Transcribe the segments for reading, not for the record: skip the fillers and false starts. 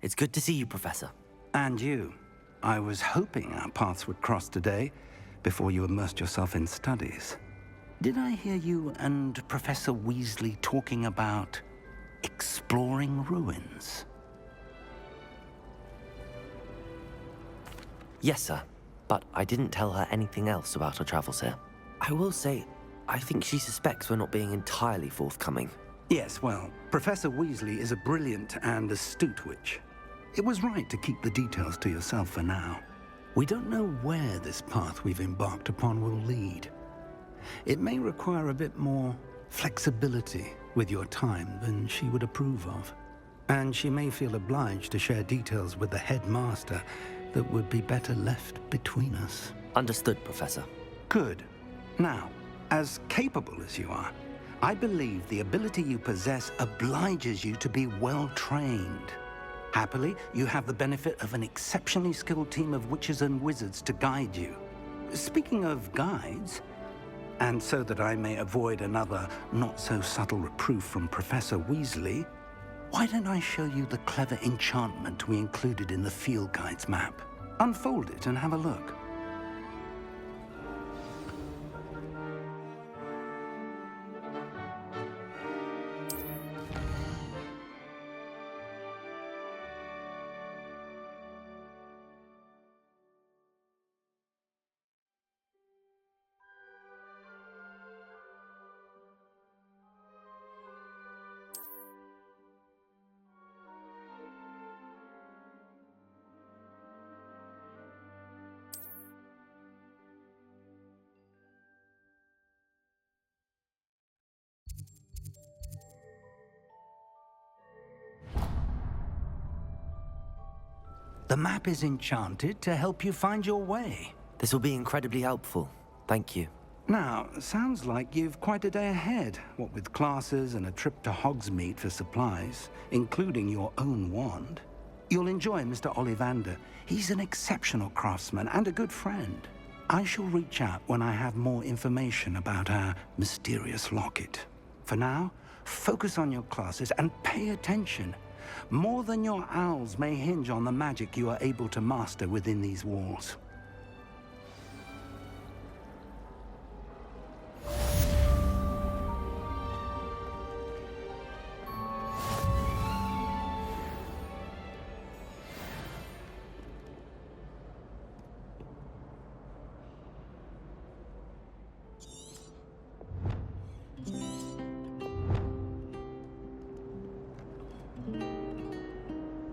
It's good to see you, Professor. And you. I was hoping our paths would cross today, before you immersed yourself in studies. Did I hear you and Professor Weasley talking about exploring ruins? Yes, sir. But I didn't tell her anything else about our travels here. I will say, I think she suspects we're not being entirely forthcoming. Yes, well, Professor Weasley is a brilliant and astute witch. It was right to keep the details to yourself for now. We don't know where this path we've embarked upon will lead. It may require a bit more flexibility with your time than she would approve of. And she may feel obliged to share details with the headmaster that would be better left between us. Understood, Professor. Good. Now, as capable as you are, I believe the ability you possess obliges you to be well-trained. Happily, you have the benefit of an exceptionally skilled team of witches and wizards to guide you. Speaking of guides, and so that I may avoid another not-so-subtle reproof from Professor Weasley, why don't I show you the clever enchantment we included in the field guide's map? Unfold it and have a look. The map is enchanted to help you find your way. This will be incredibly helpful. Thank you. Now, sounds like you've quite a day ahead, what with classes and a trip to Hogsmeade for supplies, including your own wand. You'll enjoy Mr. Ollivander. He's an exceptional craftsman and a good friend. I shall reach out when I have more information about our mysterious locket. For now, focus on your classes and pay attention. More than your owls may hinge on the magic you are able to master within these walls.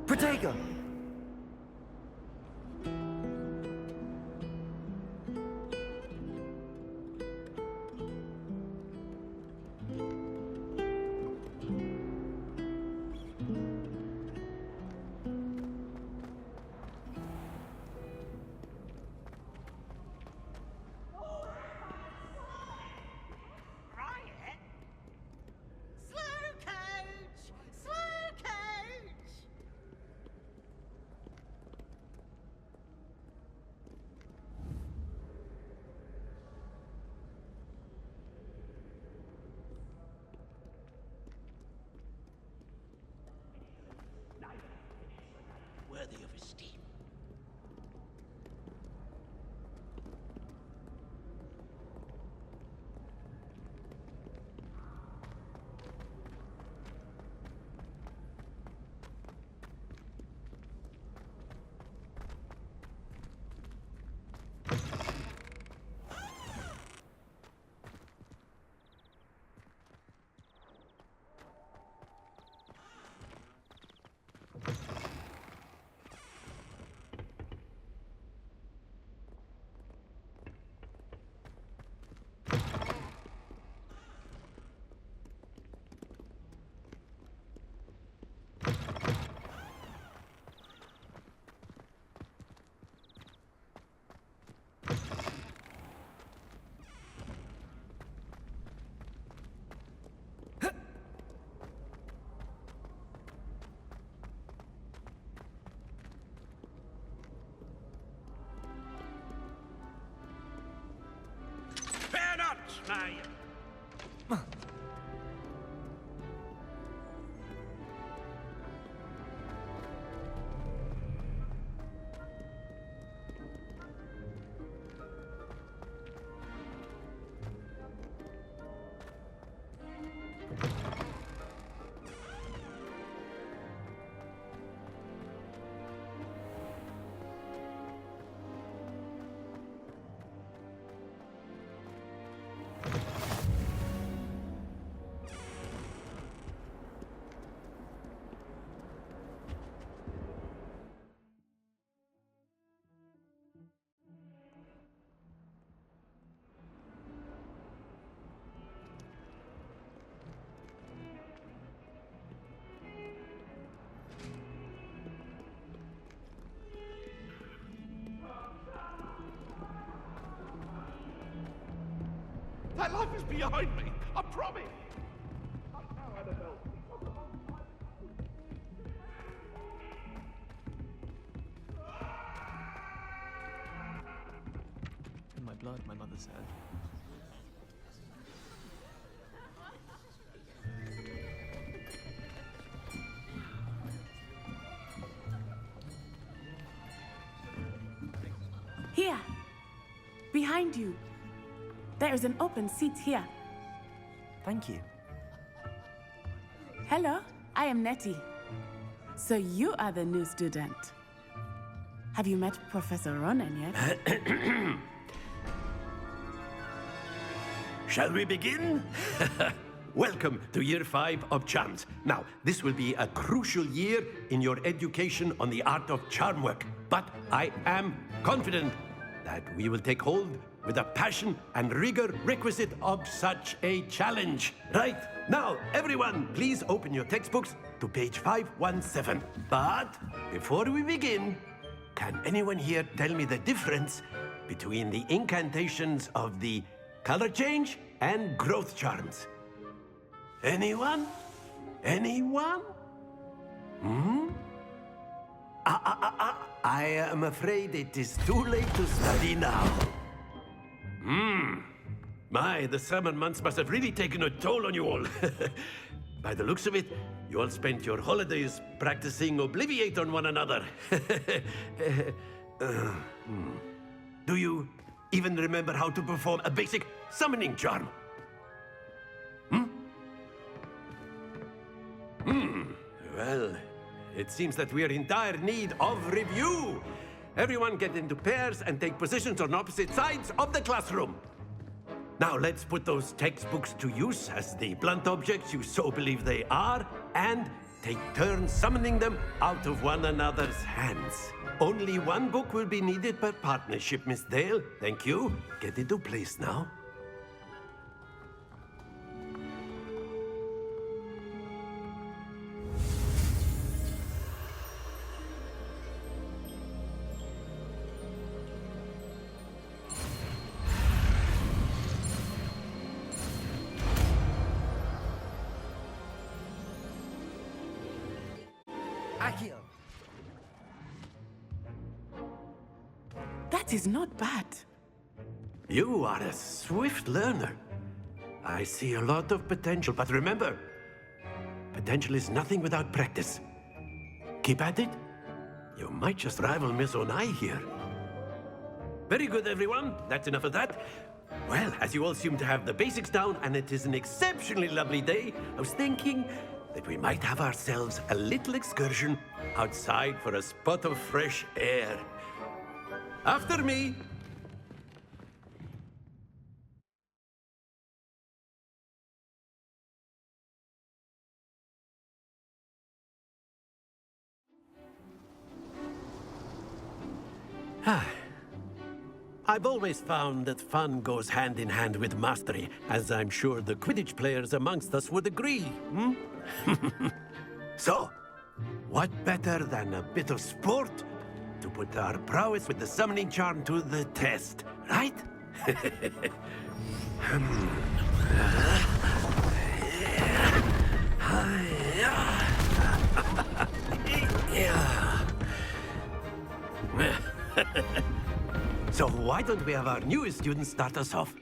Protego! Worthy of esteem. stuff is behind me. I promise. In my blood, my mother said. Here, behind you. There is an open seat here. Thank you. Hello, I am Nettie. So you are the new student. Have you met Professor Ronan yet? Shall we begin? Welcome to Year 5 of Charms. Now, this will be a crucial year in your education on the art of charm work. But I am confident that we will take hold with the passion and rigor requisite of such a challenge. Right, now, everyone, please open your textbooks to page 517. But before we begin, can anyone here tell me the difference between the incantations of the color change and growth charms? Anyone? Anyone? I am afraid it is too late to study now. My, the summer months must have really taken a toll on you all. By the looks of it, you all spent your holidays practicing Obliviate on one another. Do you even remember how to perform a basic summoning charm? Well, it seems that we are in dire need of review. Everyone get into pairs and take positions on opposite sides of the classroom. Now let's put those textbooks to use as the blunt objects you so believe they are, and take turns summoning them out of one another's hands. Only one book will be needed per partnership, Miss Dale. Thank you. Get into place now. Accio! That is not bad. You are a swift learner. I see a lot of potential, but remember, potential is nothing without practice. Keep at it. You might just rival Miss Onai here. Very good, everyone. That's enough of that. Well, as you all seem to have the basics down, and it is an exceptionally lovely day, I was thinking that we might have ourselves a little excursion outside for a spot of fresh air. After me. I've always found that fun goes hand in hand with mastery, as I'm sure the Quidditch players amongst us would agree. So, what better than a bit of sport to put our prowess with the summoning charm to the test, right? So why don't we have our newest student start us off?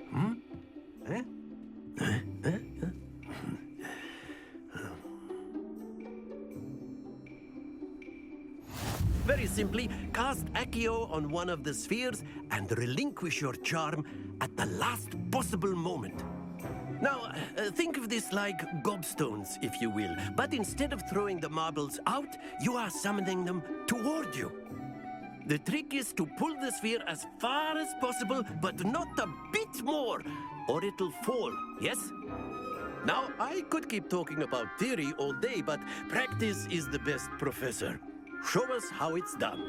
Very simply, cast Accio on one of the spheres and relinquish your charm at the last possible moment. Now, think of this like gobstones, if you will, but instead of throwing the marbles out, you are summoning them toward you. The trick is to pull the sphere as far as possible, but not a bit more, or it'll fall, yes? Now, I could keep talking about theory all day, but practice is the best professor. Show us how it's done.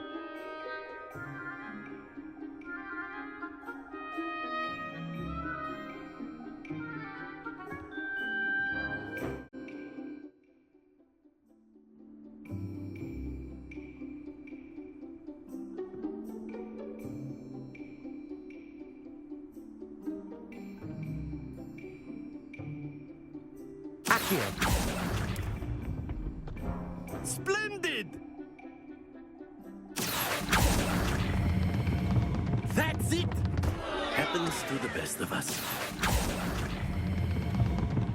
Accio. Splendid! That's it! Happens to the best of us.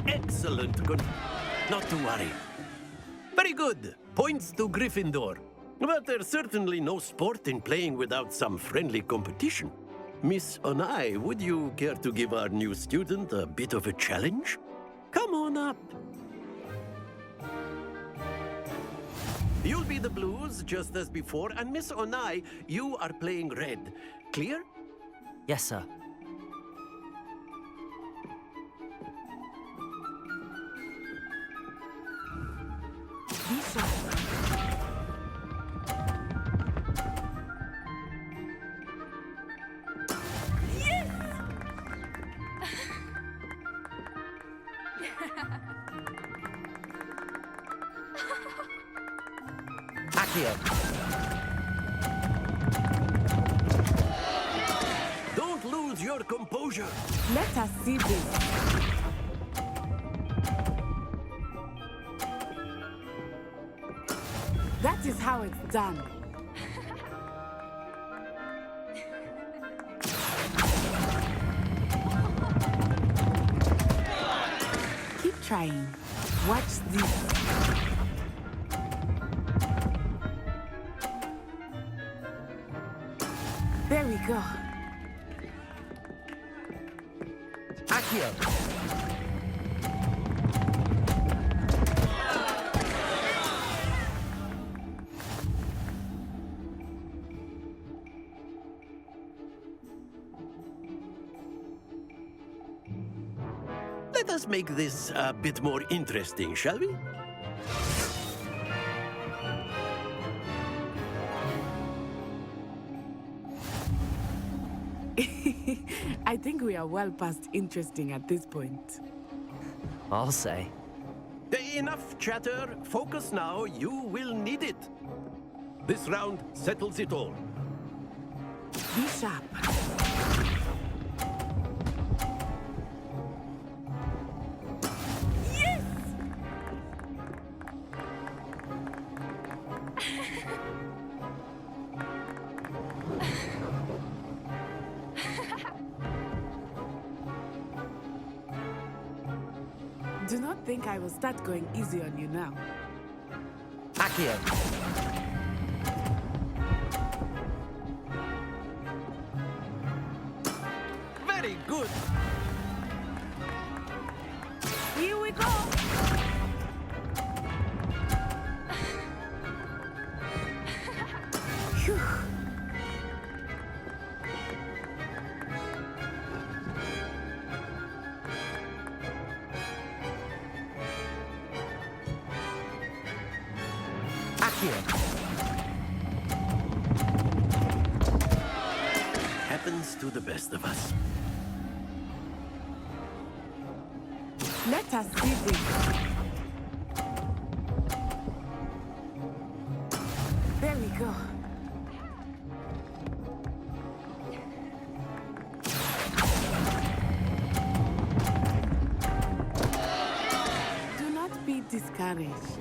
Excellent. Good. Not to worry. Very good. Points to Gryffindor. But there's certainly no sport in playing without some friendly competition. Miss Onai, would you care to give our new student a bit of a challenge? Come on up. You'll be the blues, just as before, and Miss Onai, you are playing red. Clear? Yes, sir. Lisa. Accio. Don't lose your composure. Let us see this. That is how it's done. Keep trying. Watch this. There we go. Accio. Let us make this a bit more interesting, shall we? I think we are well past interesting at this point. I'll say. Enough chatter. Focus now. You will need it. This round settles it all. Be sharp. Yes! Do not think I will start going easy on you now. Accio. Very good. Here we go! Phew. Accio. Happens to the best of us. Let us see this. There we go. Do not be discouraged.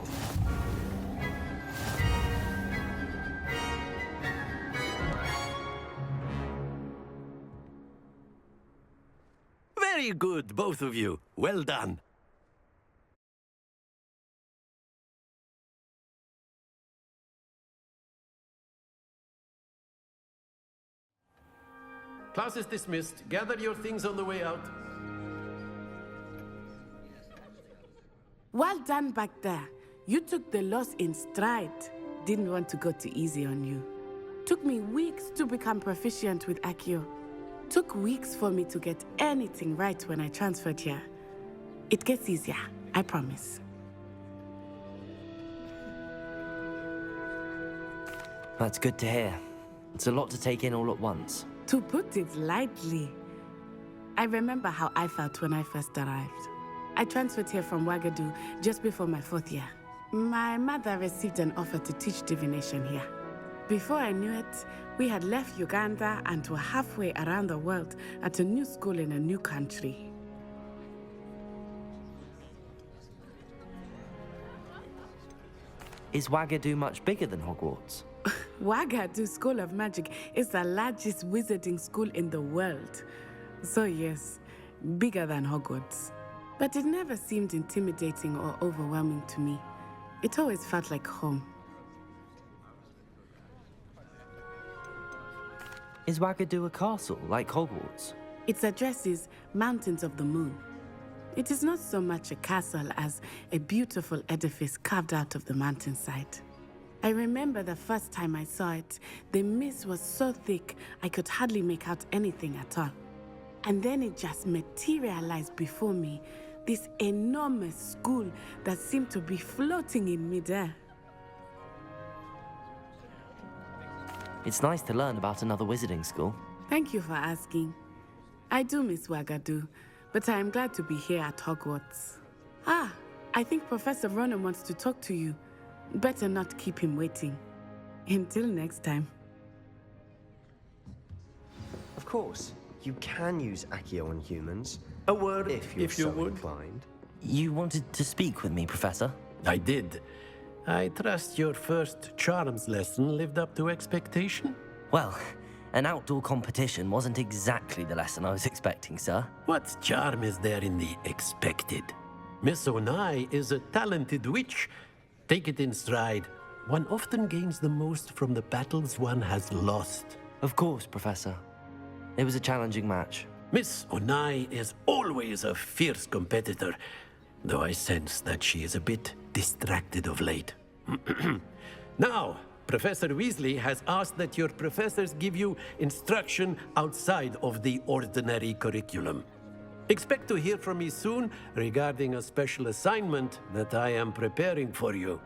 Very good, both of you. Well done. Class is dismissed. Gather your things on the way out. Well done back there. You took the loss in stride. Didn't want to go too easy on you. Took me weeks to become proficient with Accio. Took weeks for me to get anything right when I transferred here. It gets easier, I promise. That's good to hear. It's a lot to take in all at once. To put it lightly, I remember how I felt when I first arrived. I transferred here from Wagadu just before my 4th year. My mother received an offer to teach divination here. Before I knew it, we had left Uganda and were halfway around the world at a new school in a new country. Is Wagadu much bigger than Hogwarts? Wagadu School of Magic is the largest wizarding school in the world. So yes, bigger than Hogwarts. But it never seemed intimidating or overwhelming to me. It always felt like home. Is Wagadu a castle like Hogwarts? Its address is Mountains of the Moon. It is not so much a castle as a beautiful edifice carved out of the mountainside. I remember the first time I saw it, the mist was so thick I could hardly make out anything at all. And then it just materialized before me, this enormous school that seemed to be floating in midair. It's nice to learn about another wizarding school. Thank you for asking. I do miss Wagadu, but I am glad to be here at Hogwarts. Ah, I think Professor Ronan wants to talk to you. Better not keep him waiting. Until next time. Of course, you can use Accio on humans. A word if you're so inclined. You wanted to speak with me, Professor? I did. I trust your first charms lesson lived up to expectation? Well, an outdoor competition wasn't exactly the lesson I was expecting, sir. What charm is there in the expected? Miss Onai is a talented witch. Take it in stride. One often gains the most from the battles one has lost. Of course, Professor. It was a challenging match. Miss Onai is always a fierce competitor, though I sense that she is a bit distracted of late. Now, Professor Weasley has asked that your professors give you instruction outside of the ordinary curriculum. Expect to hear from me soon regarding a special assignment that I am preparing for you.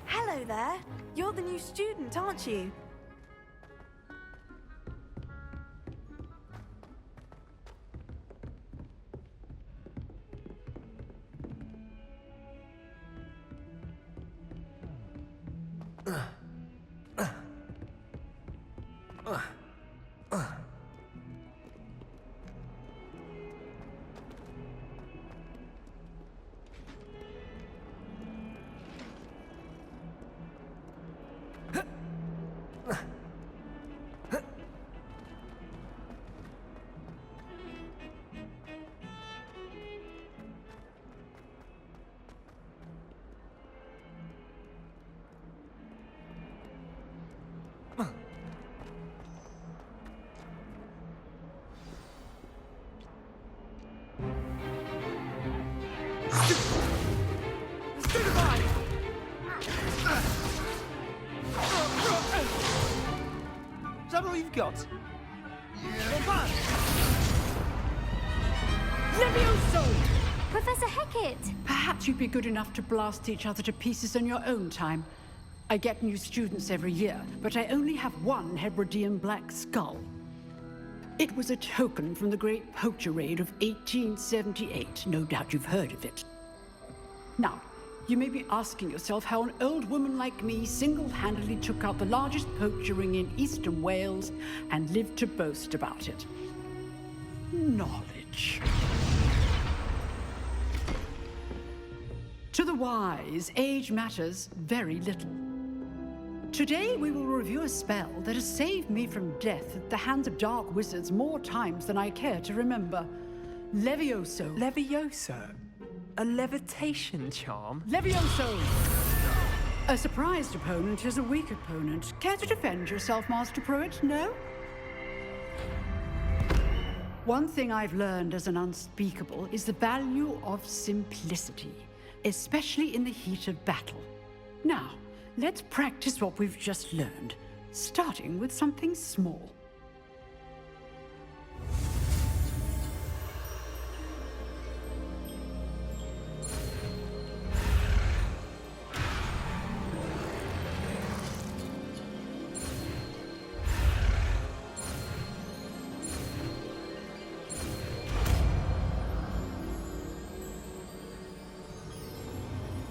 Hello there. You're the new student, aren't you? Is that all you've got? Levioso! Professor Hecat! Perhaps you'd be good enough to blast each other to pieces on your own time. I get new students every year, but I only have one Hebridean black skull. It was a token from the Great Poacher Raid of 1878. No doubt you've heard of it. Now, you may be asking yourself how an old woman like me single-handedly took out the largest poacher ring in eastern Wales and lived to boast about it. Knowledge. To the wise, age matters very little. Today, we will review a spell that has saved me from death at the hands of dark wizards more times than I care to remember. Levioso. Levioso? A levitation charm? Levioso! A surprised opponent is a weak opponent. Care to defend yourself, Master Pruitt? No? One thing I've learned as an unspeakable is the value of simplicity, especially in the heat of battle. Now, let's practice what we've just learned, starting with something small.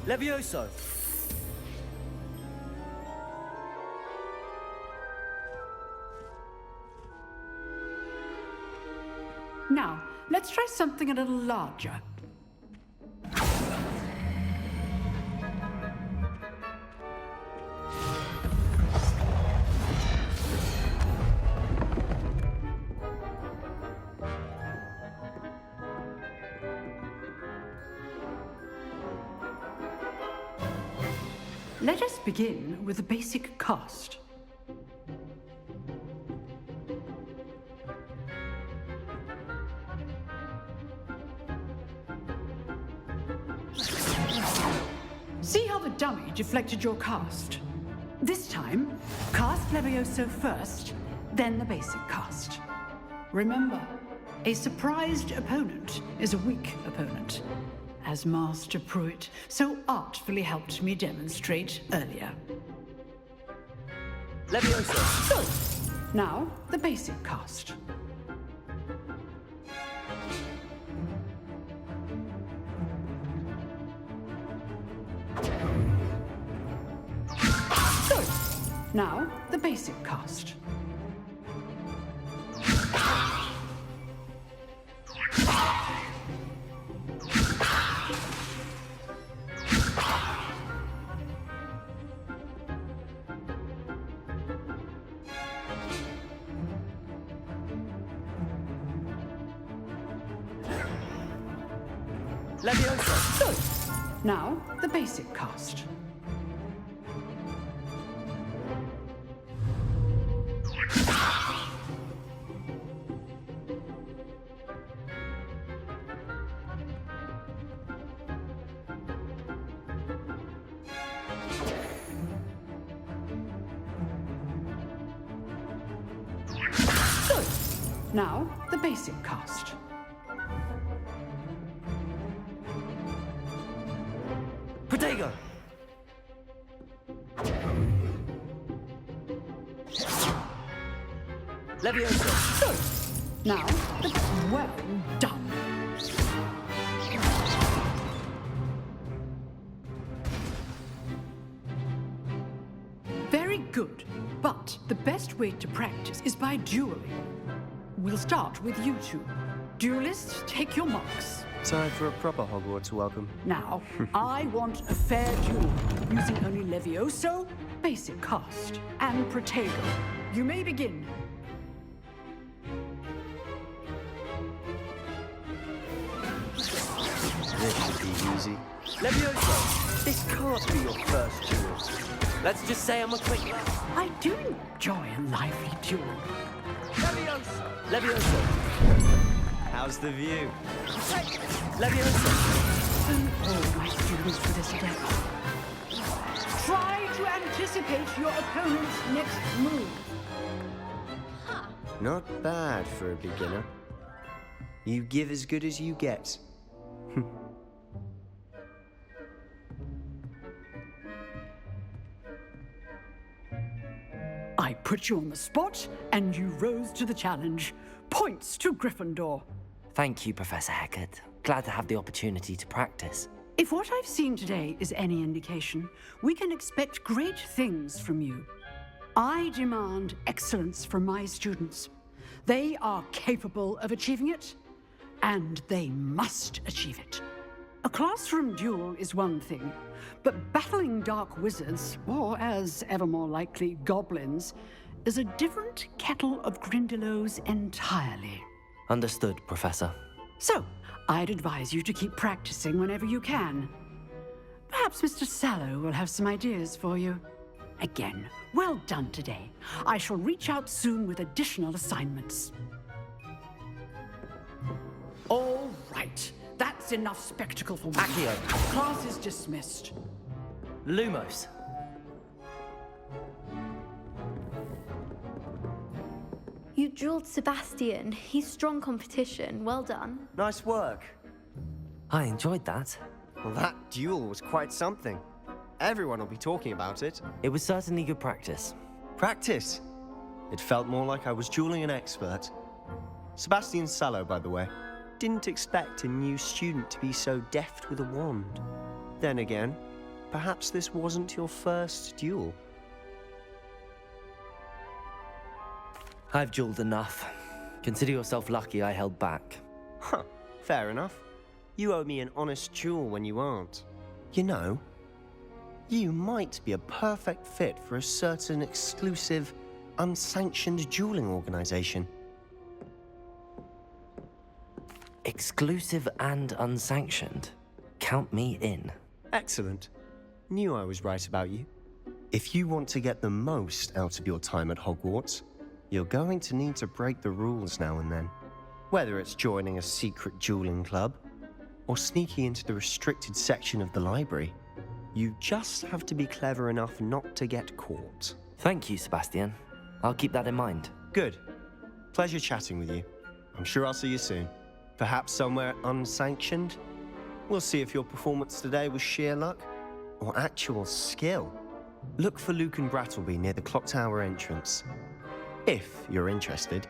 Levioso! Now, let's try something a little larger. Let us begin with the basic cast. See how the dummy deflected your cast? This time, cast Levioso first, then the basic cast. Remember, a surprised opponent is a weak opponent, as Master Pruitt so artfully helped me demonstrate earlier. Levioso! Good. Now, the basic cast. Good. Now, the basic cast. Levioso! Good. Now, the basic cast. Good. Now, the basic cast. Protego! Levioso! Good. Now, well done. Very good. But the best way to practice is by dueling. We'll start with you two. Duelists, take your marks. Time for a proper Hogwarts welcome. Now, I want a fair duel, using only Levioso, basic cast, and Protego. You may begin. This should be easy. Levioso! This can't be your first duel. Let's just say I'm a quick lad. I do enjoy a lively duel. Levioso! Levioso! How's the view? Levioso! All my students for this day. Try to anticipate your opponent's next move. Not bad for a beginner. You give as good as you get. I put you on the spot, and you rose to the challenge. Points to Gryffindor. Thank you, Professor Hecat. Glad to have the opportunity to practice. If what I've seen today is any indication, we can expect great things from you. I demand excellence from my students. They are capable of achieving it, and they must achieve it. A classroom duel is one thing, but battling dark wizards, or as ever more likely, goblins, is a different kettle of Grindylows entirely. Understood, Professor. So, I'd advise you to keep practicing whenever you can. Perhaps Mr. Sallow will have some ideas for you. Again, well done today. I shall reach out soon with additional assignments. All right. That's enough spectacle for one. Accio. Class is dismissed. Lumos. You dueled Sebastian. He's strong competition. Well done. Nice work. I enjoyed that. Well, that duel was quite something. Everyone will be talking about it. It was certainly good practice. Practice? It felt more like I was dueling an expert. Sebastian Sallow, by the way. Didn't expect a new student to be so deft with a wand. Then again, perhaps this wasn't your first duel. I've dueled enough. Consider yourself lucky I held back. Huh, fair enough. You owe me an honest duel when you aren't. You know, you might be a perfect fit for a certain exclusive, unsanctioned dueling organization. Exclusive and unsanctioned. Count me in. Excellent. Knew I was right about you. If you want to get the most out of your time at Hogwarts, you're going to need to break the rules now and then. Whether it's joining a secret dueling club, or sneaking into the restricted section of the library, you just have to be clever enough not to get caught. Thank you, Sebastian. I'll keep that in mind. Good. Pleasure chatting with you. I'm sure I'll see you soon. Perhaps somewhere unsanctioned? We'll see if your performance today was sheer luck or actual skill. Look for Luke and Brattleby near the clock tower entrance, if you're interested.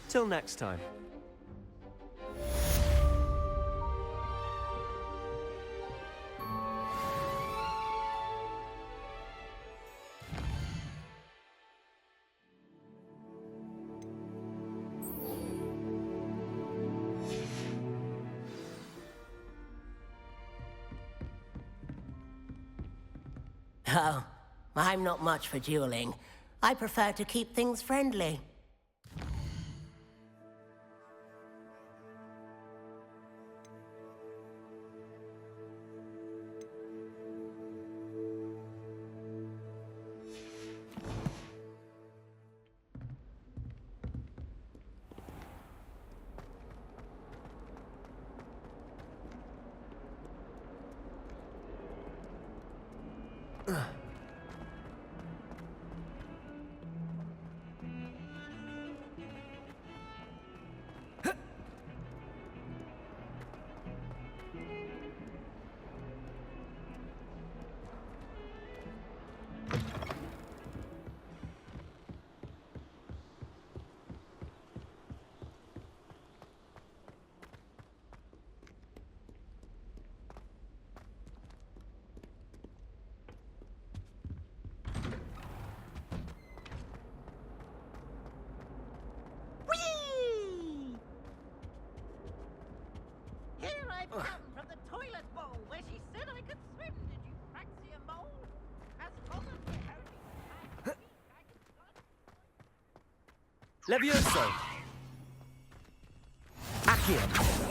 Till next time. Oh, I'm not much for dueling. I prefer to keep things friendly. Come from the toilet bowl where she said I could swim. Did you Praxia mole? As long as the heritage Levioso! Accio!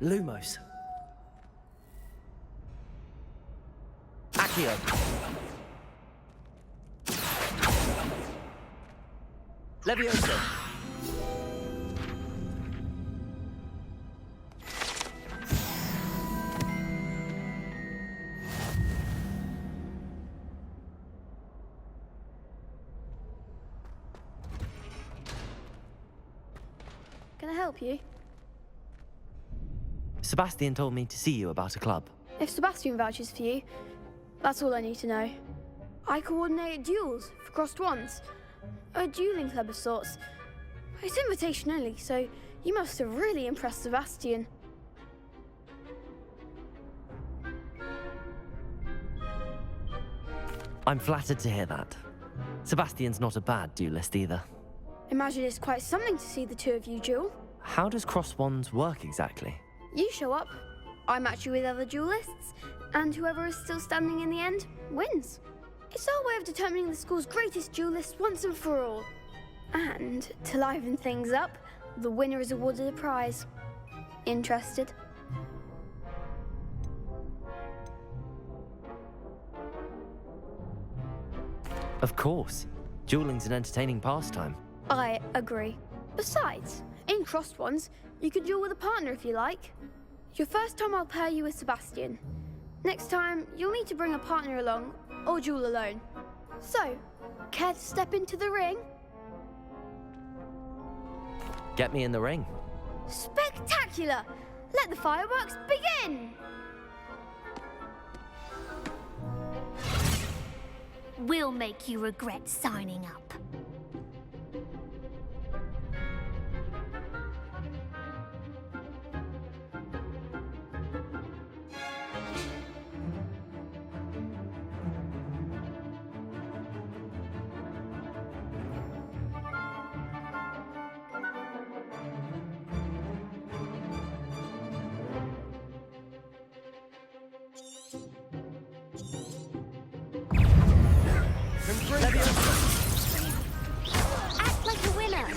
Lumos. Accio. Levioso! help you? Sebastian told me to see you about a club. If Sebastian vouches for you, that's all I need to know. I coordinate duels for crossed wands. A dueling club of sorts. It's invitation only, so you must have really impressed Sebastian. I'm flattered to hear that. Sebastian's not a bad duelist either. Imagine it's quite something to see the two of you duel. How does cross wands work exactly? You show up, I match you with other duelists, and whoever is still standing in the end wins. It's our way of determining the school's greatest duelist once and for all. And to liven things up, the winner is awarded a prize. Interested? Of course. Dueling's an entertaining pastime. I agree. Besides, in crossed ones, you can duel with a partner if you like. Your first time I'll pair you with Sebastian. Next time, you'll need to bring a partner along, or duel alone. So, care to step into the ring? Get me in the ring. Spectacular! Let the fireworks begin! We'll make you regret signing up. Act like a winner.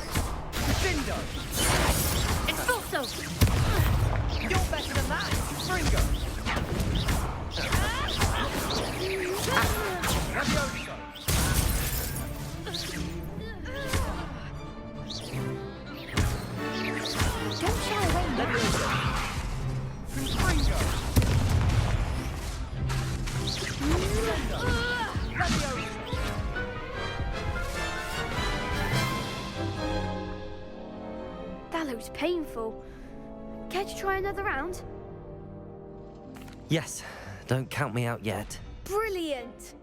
Defendo! Expulso! You're better than that! Fringo! Rabioso! Don't shy away now. Fringo! Rabioso! That looks painful. Care to try another round? Yes, don't count me out yet. Brilliant!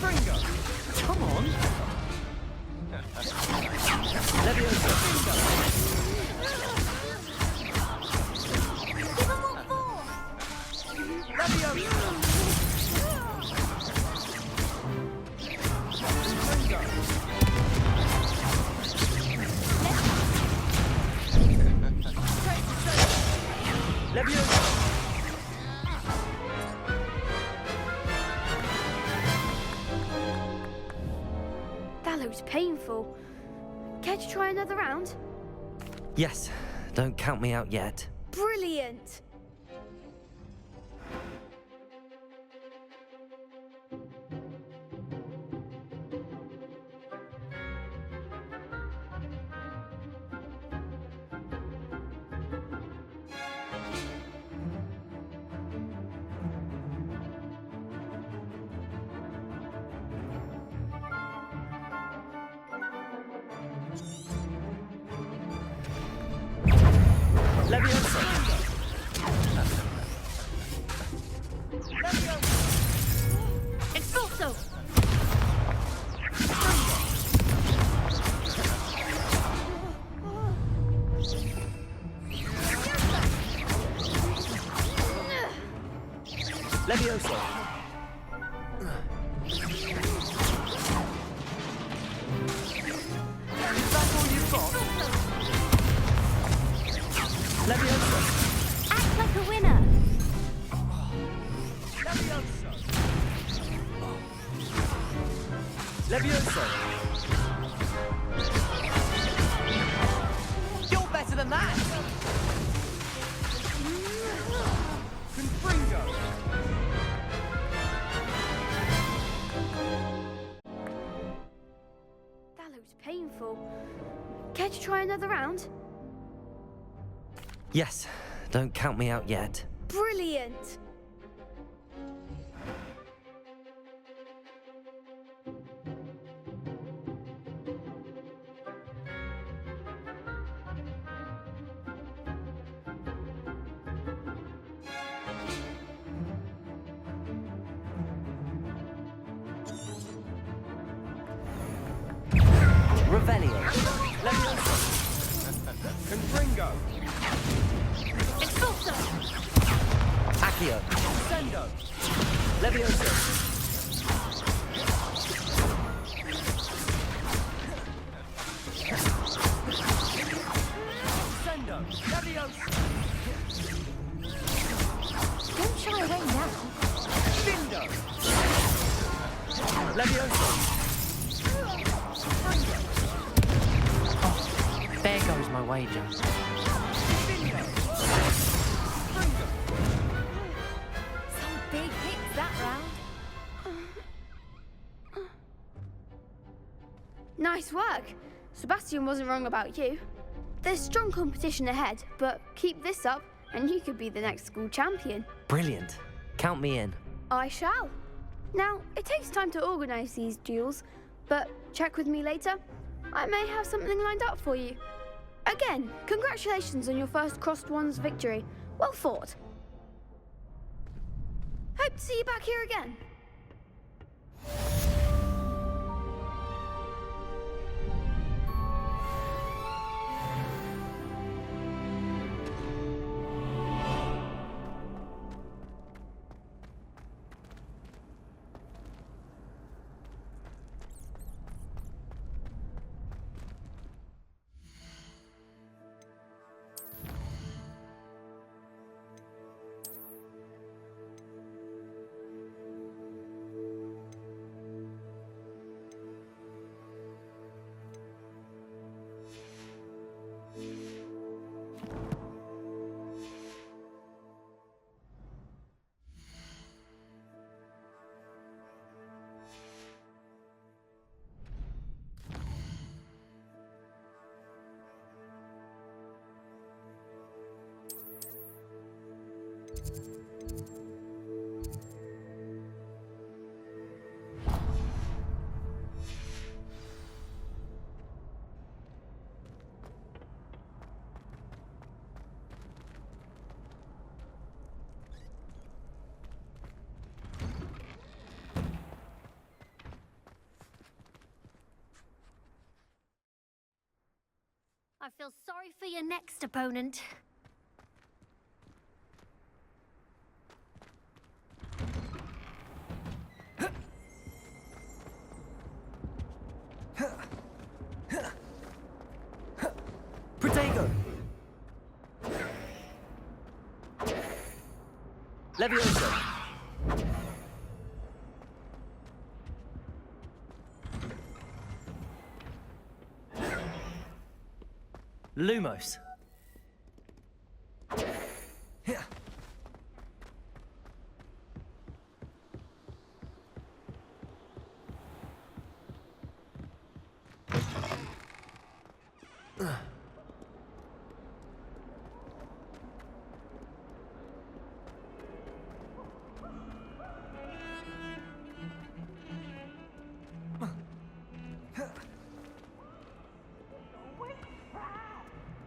Fringo! Come on! That looks painful. Care to try another round? Yes, don't count me out yet. Brilliant! Expulso! Levioso! Is that all you've got? Levioso! Act like a winner. Levioso! delightful. Care to try another round? Yes, don't count me out yet. Brilliant! Revelio. Confringo. Expulso! Accio. Sendo. Levioso. Sendo. Leviosa. Don't shy away now. Bindo. Levioso. There goes my wager. Some big hits that round. Nice work. Sebastian wasn't wrong about you. There's strong competition ahead, but keep this up and you could be the next school champion. Brilliant. Count me in. I shall. Now, it takes time to organise these duels, but check with me later. I may have something lined up for you. Again, congratulations on your first Crossed Ones victory. Well fought. Hope to see you back here again. I feel sorry for your next opponent. Protego. Levioso. Lumos.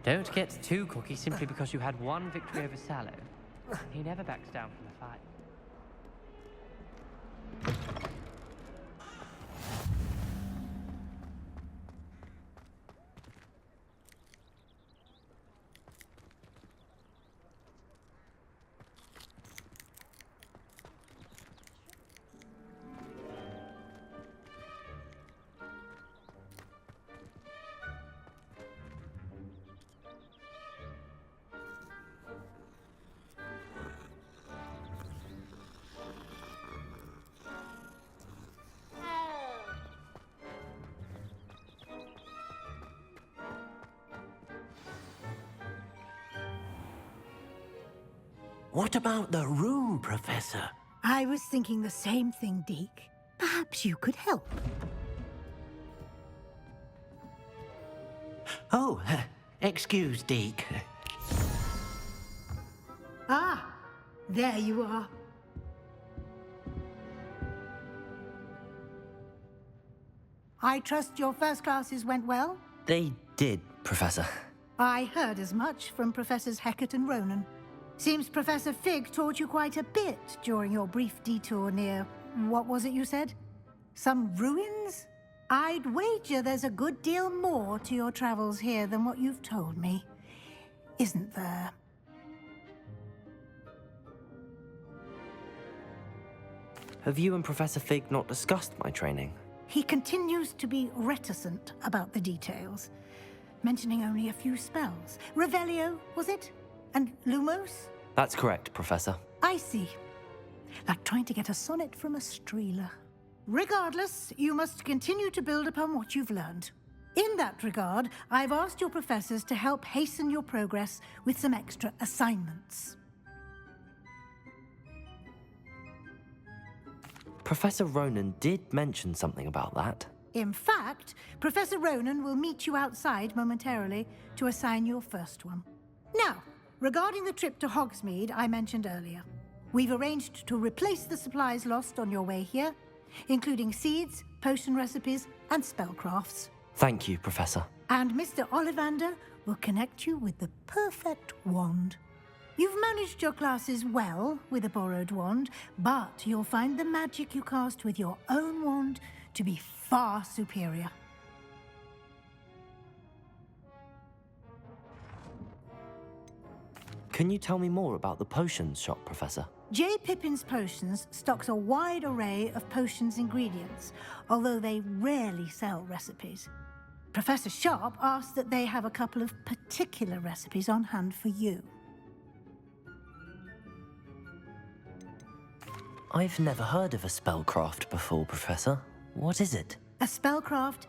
Don't get too cocky simply because you had one victory over Sallow. He never backs down from a fight. What about the room, Professor? I was thinking the same thing, Deke. Perhaps you could help. Oh, excuse, Deke. Ah, there you are. I trust your first classes went well? They did, Professor. I heard as much from Professors Hecat and Ronan. Seems Professor Fig taught you quite a bit during your brief detour near... what was it you said? Some ruins? I'd wager there's a good deal more to your travels here than what you've told me. Isn't there? Have you and Professor Fig not discussed my training? He continues to be reticent about the details, mentioning only a few spells. Revelio, was it? And Lumos? That's correct, Professor. I see. Like trying to get a sonnet from a streeler. Regardless, you must continue to build upon what you've learned. In that regard, I've asked your professors to help hasten your progress with some extra assignments. Professor Ronan did mention something about that. In fact, Professor Ronan will meet you outside momentarily to assign your first one. Now, regarding the trip to Hogsmeade I mentioned earlier, we've arranged to replace the supplies lost on your way here, including seeds, potion recipes, and spellcrafts. Thank you, Professor. And Mr. Ollivander will connect you with the perfect wand. You've managed your classes well with a borrowed wand, but you'll find the magic you cast with your own wand to be far superior. Can you tell me more about the potions shop, Professor? J. Pippin's Potions stocks a wide array of potions ingredients, although they rarely sell recipes. Professor Sharp asked that they have a couple of particular recipes on hand for you. I've never heard of a spellcraft before, Professor. What is it? A spellcraft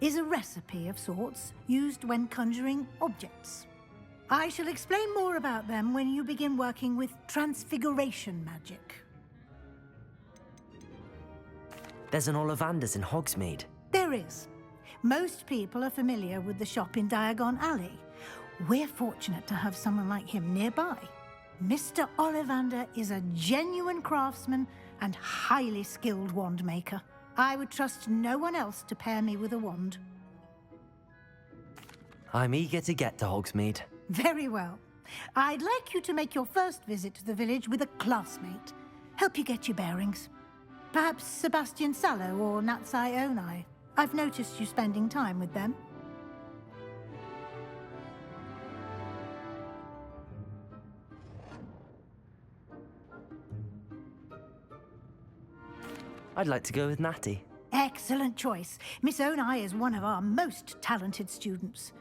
is a recipe of sorts used when conjuring objects. I shall explain more about them when you begin working with transfiguration magic. There's an Ollivander's in Hogsmeade. There is. Most people are familiar with the shop in Diagon Alley. We're fortunate to have someone like him nearby. Mr. Ollivander is a genuine craftsman and highly skilled wand maker. I would trust no one else to pair me with a wand. I'm eager to get to Hogsmeade. Very well. I'd like you to make your first visit to the village with a classmate. Help you get your bearings. Perhaps Sebastian Sallow or Natsai Onai. I've noticed you spending time with them. I'd like to go with Natty. Excellent choice. Miss Onai is one of our most talented students.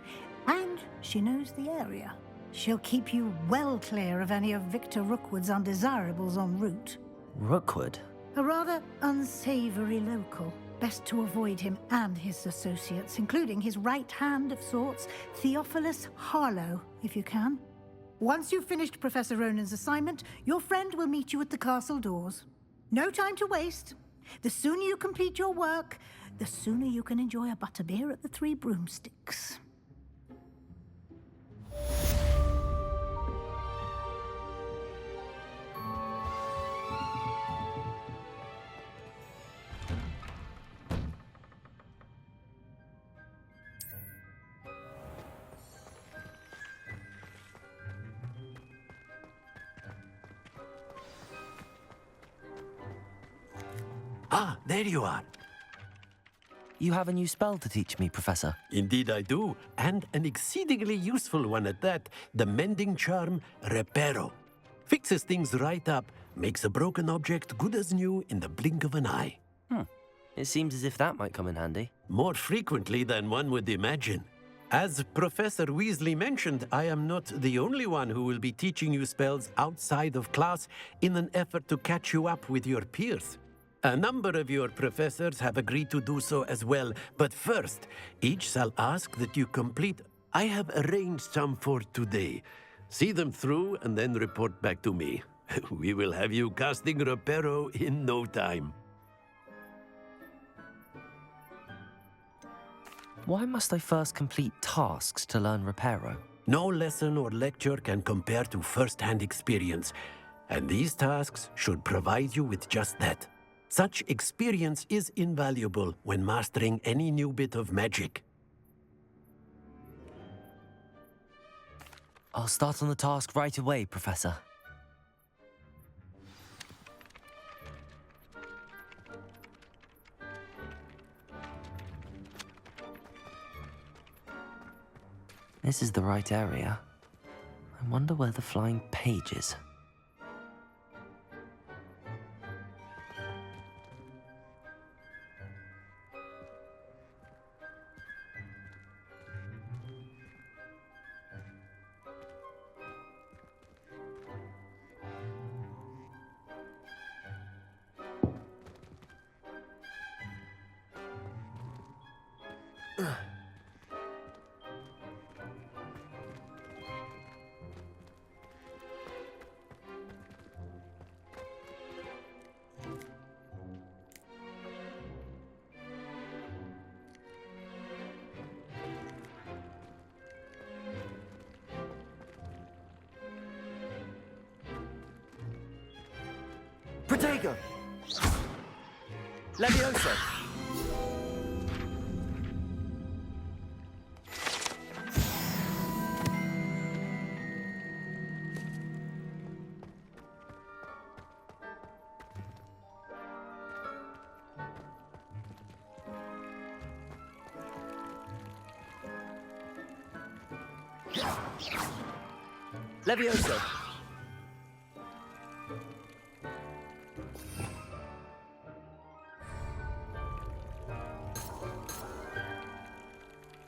And she knows the area. She'll keep you well clear of any of Victor Rookwood's undesirables en route. Rookwood? A rather unsavory local. Best to avoid him and his associates, including his right hand of sorts, Theophilus Harlow, if you can. Once you've finished Professor Ronan's assignment, your friend will meet you at the castle doors. No time to waste. The sooner you complete your work, the sooner you can enjoy a butterbeer at the Three Broomsticks. Ah, there you are. You have a new spell to teach me, Professor. Indeed I do, and an exceedingly useful one at that. The mending charm, Reparo. Fixes things right up, makes a broken object good as new in the blink of an eye. It seems as if that might come in handy. More frequently than one would imagine. As Professor Weasley mentioned, I am not the only one who will be teaching you spells outside of class in an effort to catch you up with your peers. A number of your professors have agreed to do so as well, but first, each shall ask that you complete... I have arranged some for today. See them through and then report back to me. We will have you casting Reparo in no time. Why must I first complete tasks to learn Reparo? No lesson or lecture can compare to first-hand experience, and these tasks should provide you with just that. Such experience is invaluable when mastering any new bit of magic. I'll start on the task right away, Professor. This is the right area. I wonder where the flying page is. Protego! Levioso! Levioso!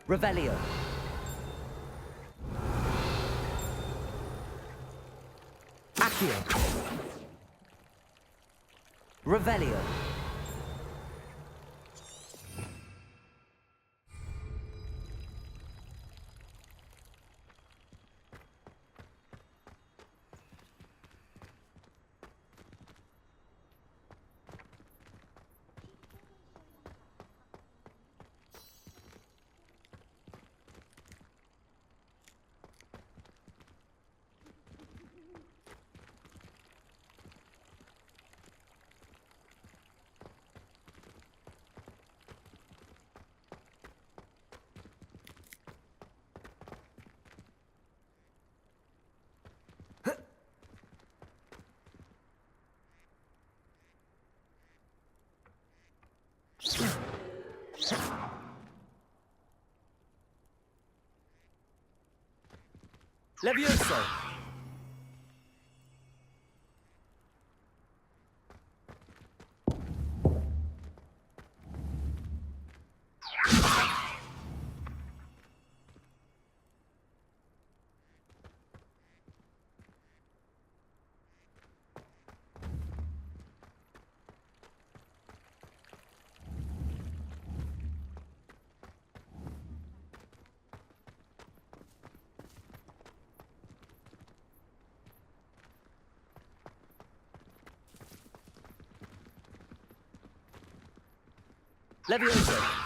Revelio. Accio. Revelio. Levioso! Levioso!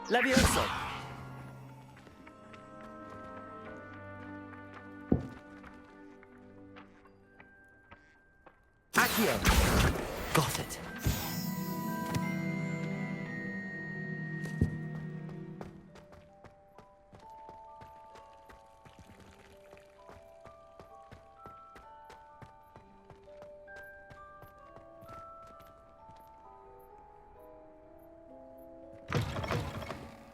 Levioso! Accio! Got it.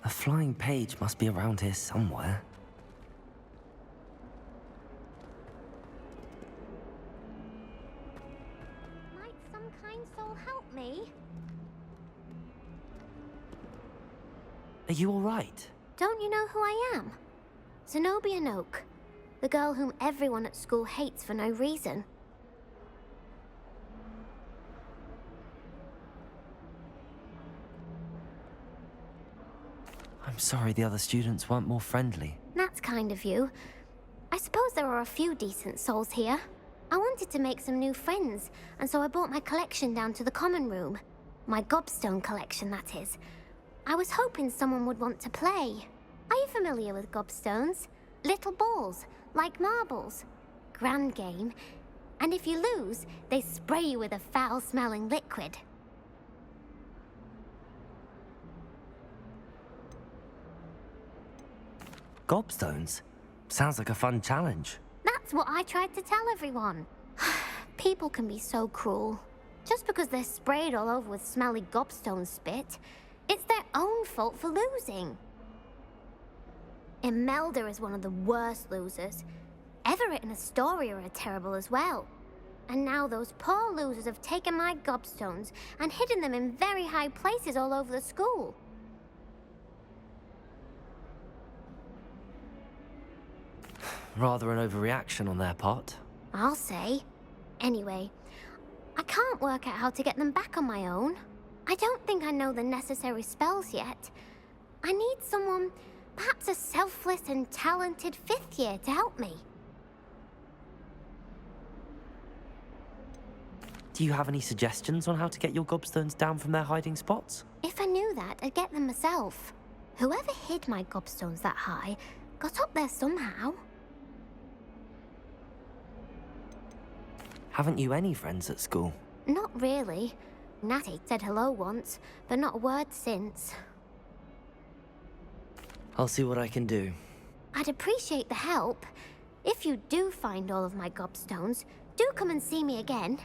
A flying page must be around here somewhere. Might some kind soul help me? Are you all right? Don't you know who I am? Zenobia Noak, the girl whom everyone at school hates for no reason. I'm sorry the other students weren't more friendly. That's kind of you. I suppose there are a few decent souls here. I wanted to make some new friends, and so I brought my collection down to the common room. My gobstone collection, that is. I was hoping someone would want to play. Are you familiar with gobstones? Little balls, like marbles. Grand game. And if you lose, they spray you with a foul-smelling liquid. Gobstones? Sounds like a fun challenge. That's what I tried to tell everyone. People can be so cruel. Just because they're sprayed all over with smelly gobstone spit, it's their own fault for losing. Imelda is one of the worst losers. Everett and Astoria are terrible as well. And now those poor losers have taken my gobstones and hidden them in very high places all over the school. Rather an overreaction on their part. I'll say. Anyway, I can't work out how to get them back on my own. I don't think I know the necessary spells yet. I need someone, perhaps a selfless and talented 5th year to help me. Do you have any suggestions on how to get your gobstones down from their hiding spots? If I knew that, I'd get them myself. Whoever hid my gobstones that high got up there somehow. Haven't you any friends at school? Not really. Natty said hello once, but not a word since. I'll see what I can do. I'd appreciate the help. If you do find all of my gobstones, do come and see me again.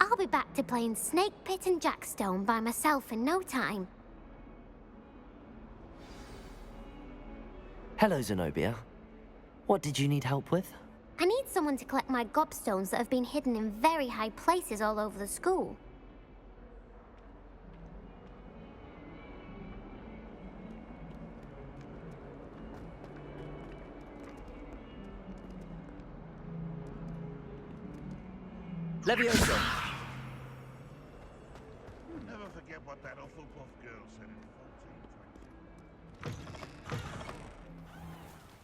I'll be back to playing Snake Pit and Jackstone by myself in no time. Hello, Zenobia. What did you need help with? I need someone to collect my gobstones that have been hidden in very high places all over the school. Leviosa! You'll never forget what that Hufflepuff girl said in 1420.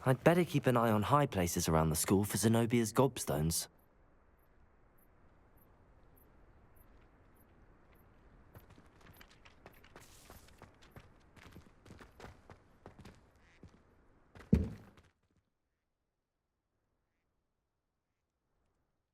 I'd better keep an eye on high places around the school for Zenobia's gobstones.